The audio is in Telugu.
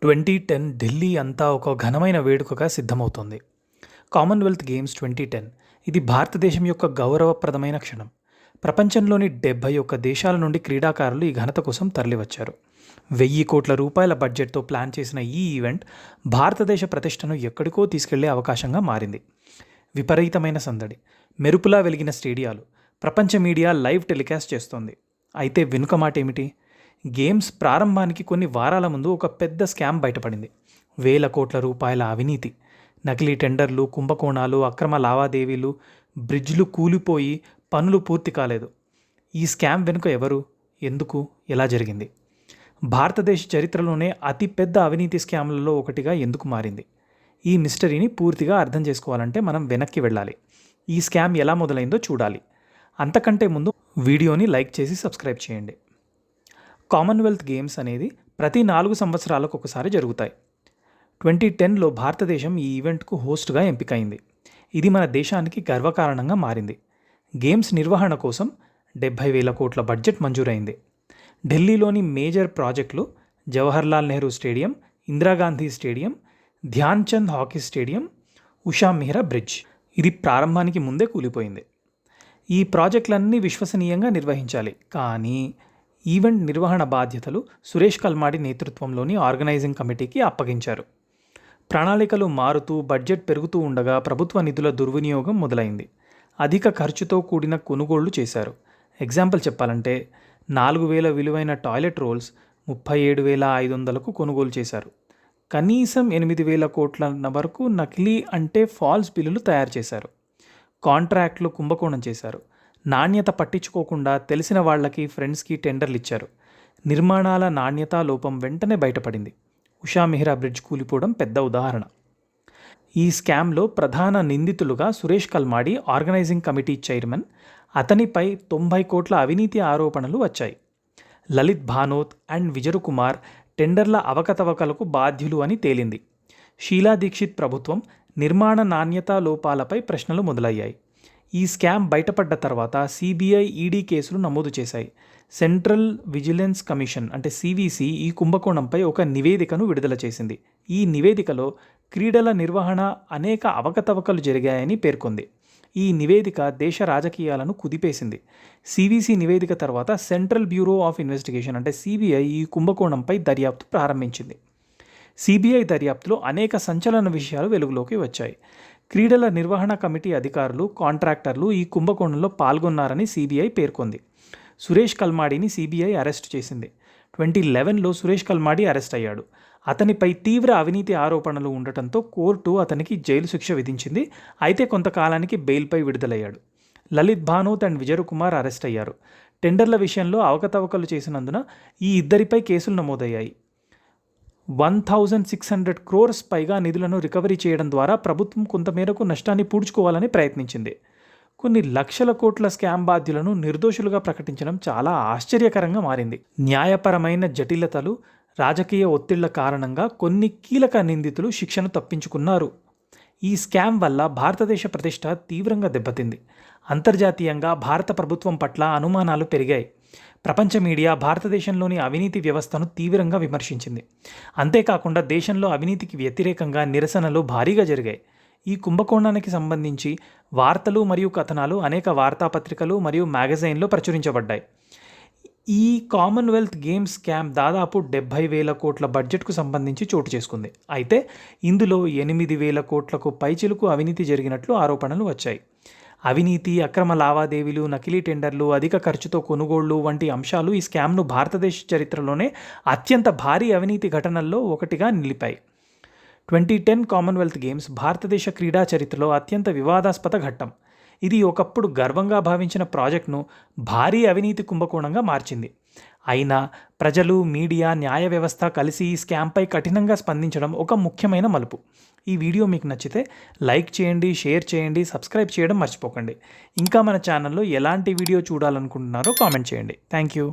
2010 ఢిల్లీ అంతా ఒక ఘనమైన వేడుకగా సిద్ధమవుతోంది. కామన్వెల్త్ గేమ్స్ 2010 ఇది భారతదేశం యొక్క గౌరవప్రదమైన క్షణం. ప్రపంచంలోని 71 దేశాల నుండి క్రీడాకారులు ఈ ఘనత కోసం తరలివచ్చారు. 1,000 కోట్ల రూపాయల బడ్జెట్తో ప్లాన్ చేసిన ఈ ఈవెంట్ భారతదేశ ప్రతిష్టను ఎక్కడికో తీసుకెళ్లే అవకాశంగా మారింది. విపరీతమైన సందడి, మెరుపులా వెలిగిన స్టేడియాలు, ప్రపంచ మీడియా లైవ్ టెలికాస్ట్ చేస్తోంది. అయితే వెనుక మాట ఏమిటి? గేమ్స్ ప్రారంభానికి కొన్ని వారాల ముందు ఒక పెద్ద స్కామ్ బయటపడింది. 1,000 కోట్ల రూపాయల అవినీతి, నకిలీ టెండర్లు, కుంభకోణాలు, అక్రమ లావాదేవీలు, బ్రిడ్జ్లు కూలిపోయి పనులు పూర్తి కాలేదు. ఈ స్కామ్ వెనుక ఎవరు, ఎందుకు, ఎలా జరిగింది? భారతదేశ చరిత్రలోనే అతిపెద్ద అవినీతి స్కామ్లలో ఒకటిగా ఎందుకు మారింది? ఈ మిస్టరీని పూర్తిగా అర్థం చేసుకోవాలంటే మనం వెనక్కి వెళ్ళాలి. ఈ స్కామ్ ఎలా మొదలైందో చూడాలి. అంతకంటే ముందు వీడియోని లైక్ చేసి సబ్స్క్రైబ్ చేయండి. కామన్వెల్త్ గేమ్స్ అనేది ప్రతి 4 సంవత్సరాలకు ఒకసారి జరుగుతాయి. 2010లో భారతదేశం ఈ ఈవెంట్కు హోస్ట్గా ఎంపికైంది. ఇది మన దేశానికి గర్వకారణంగా మారింది. గేమ్స్ నిర్వహణ కోసం 70,000 కోట్ల బడ్జెట్ మంజూరైంది. ఢిల్లీలోని మేజర్ ప్రాజెక్టులు Jawaharlal Nehru stadium, Indira Gandhi stadium, Dhyan Chand hockey stadium, Usha Mehra bridge. ఇది ప్రారంభానికి ముందే కూలిపోయింది. ఈ ప్రాజెక్టులన్నీ విశ్వసనీయంగా నిర్వహించాలి, కానీ ఈవెంట్ నిర్వహణ బాధ్యతలు సురేష్ కల్మాడి నేతృత్వంలోని ఆర్గనైజింగ్ కమిటీకి అప్పగించారు. ప్రణాళికలు మారుతూ బడ్జెట్ పెరుగుతూ ఉండగా ప్రభుత్వ నిధుల దుర్వినియోగం మొదలైంది. అధిక ఖర్చుతో కూడిన కొనుగోళ్లు చేశారు. ఎగ్జాంపుల్ చెప్పాలంటే 4,000 విలువైన టాయిలెట్ రోల్స్ 37,500కు కొనుగోలు చేశారు. కనీసం 8,000 కోట్ల వరకు నకిలీ అంటే ఫాల్స్ బిల్లులు తయారు చేశారు. కాంట్రాక్ట్లు కుంభకోణం చేశారు. నాణ్యత పట్టించుకోకుండా తెలిసిన వాళ్లకి, ఫ్రెండ్స్కి టెండర్లు ఇచ్చారు. నిర్మాణాల నాణ్యత లోపం వెంటనే బయటపడింది. ఉషా మెహ్రా బ్రిడ్జ్ కూలిపోవడం పెద్ద ఉదాహరణ. ఈ స్కామ్లో ప్రధాన నిందితులుగా Suresh Kalmadi, organising committee chairman, అతనిపై 90 కోట్ల అవినీతి ఆరోపణలు వచ్చాయి. లలిత్ భానోత్ అండ్ విజరు కుమార్ టెండర్ల అవకతవకలకు బాధ్యులు అని తేలింది. షీలా దీక్షిత్ ప్రభుత్వం నిర్మాణ నాణ్యత లోపాలపై ప్రశ్నలు మొదలయ్యాయి. ఈ స్కామ్ బయటపడ్డ తర్వాత సిబిఐ, ఈడీ కేసులు నమోదు చేశాయి. సెంట్రల్ విజిలెన్స్ కమిషన్ అంటే సివిసి ఈ కుంభకోణంపై ఒక నివేదికను విడుదల చేసింది. ఈ నివేదికలో క్రీడల నిర్వహణ అనేక అవకతవకలు జరిగాయని పేర్కొంది. ఈ నివేదిక దేశ రాజకీయాలను కుదిపేసింది. సివిసి నివేదిక తర్వాత సెంట్రల్ బ్యూరో ఆఫ్ ఇన్వెస్టిగేషన్ అంటే సిబిఐ ఈ కుంభకోణంపై దర్యాప్తు ప్రారంభించింది. సిబిఐ దర్యాప్తులో అనేక సంచలన విషయాలు వెలుగులోకి వచ్చాయి. క్రీడల నిర్వహణ కమిటీ అధికారులు, కాంట్రాక్టర్లు ఈ కుంభకోణంలో పాల్గొన్నారని సిబిఐ పేర్కొంది. సురేష్ కల్మాడిని సిబిఐ అరెస్టు చేసింది. 2011లో సురేష్ కల్మాడి అరెస్ట్ అయ్యాడు. అతనిపై తీవ్ర అవినీతి ఆరోపణలు ఉండటంతో కోర్టు అతనికి జైలు శిక్ష విధించింది. అయితే కొంతకాలానికి బెయిల్పై విడుదలయ్యాడు. Lalit Bhanoth and Vijay Kumar arrest అయ్యారు. టెండర్ల విషయంలో అవకతవకలు చేసినందున ఈ ఇద్దరిపై కేసులు నమోదయ్యాయి. 1,600 crores పైగా నిధులను రికవరీ చేయడం ద్వారా ప్రభుత్వం కొంతమేరకు నష్టాన్ని పూడ్చుకోవాలని ప్రయత్నించింది. కొన్ని లక్షల కోట్ల స్కామ్ బాధ్యులను నిర్దోషులుగా ప్రకటించడం చాలా ఆశ్చర్యకరంగా మారింది. న్యాయపరమైన జటిలతలు, రాజకీయ ఒత్తిళ్ల కారణంగా కొన్ని కీలక నిందితులు శిక్షను తప్పించుకున్నారు. ఈ స్కామ్ వల్ల భారతదేశ ప్రతిష్ట తీవ్రంగా దెబ్బతింది. అంతర్జాతీయంగా భారత ప్రభుత్వం పట్ల అనుమానాలు పెరిగాయి. ప్రపంచ మీడియా భారతదేశంలోని అవినీతి వ్యవస్థను తీవ్రంగా విమర్శించింది. అంతేకాకుండా దేశంలో అవినీతికి వ్యతిరేకంగా నిరసనలు భారీగా జరిగాయి. ఈ కుంభకోణానికి సంబంధించి వార్తలు మరియు కథనాలు అనేక వార్తాపత్రికలు మరియు మ్యాగజైన్లో ప్రచురించబడ్డాయి. ఈ కామన్వెల్త్ గేమ్స్ స్కామ్ దాదాపు 70,000 కోట్ల బడ్జెట్కు సంబంధించి చోటు చేసుకుంది. అయితే ఇందులో 8,000 కోట్లకు పైచిలుకు అవినీతి జరిగినట్లు ఆరోపణలు వచ్చాయి. అవినీతి, అక్రమ లావాదేవీలు, నకిలీ టెండర్లు, అధిక ఖర్చుతో కొనుగోళ్లు వంటి అంశాలు ఈ స్కామ్ను భారతదేశ చరిత్రలోనే అత్యంత భారీ అవినీతి ఘటనల్లో ఒకటిగా నిలిపాయి. 2010 కామన్వెల్త్ గేమ్స్ భారతదేశ క్రీడా చరిత్రలో అత్యంత వివాదాస్పద ఘట్టం. ఇది ఒకప్పుడు గర్వంగా భావించిన ప్రాజెక్టును భారీ అవినీతి కుంభకోణంగా మార్చింది. అయినా ప్రజలు, మీడియా, న్యాయ వ్యవస్థ కలిసి ఈ స్కామ్పై కఠినంగా స్పందించడం ఒక ముఖ్యమైన మలుపు. ఈ వీడియో మీకు నచ్చితే లైక్ చేయండి, షేర్ చేయండి, సబ్స్క్రైబ్ చేయడం మర్చిపోకండి. ఇంకా మన ఛానల్లో ఎలాంటి వీడియో చూడాలనుకుంటున్నారో కామెంట్ చేయండి. Thank you.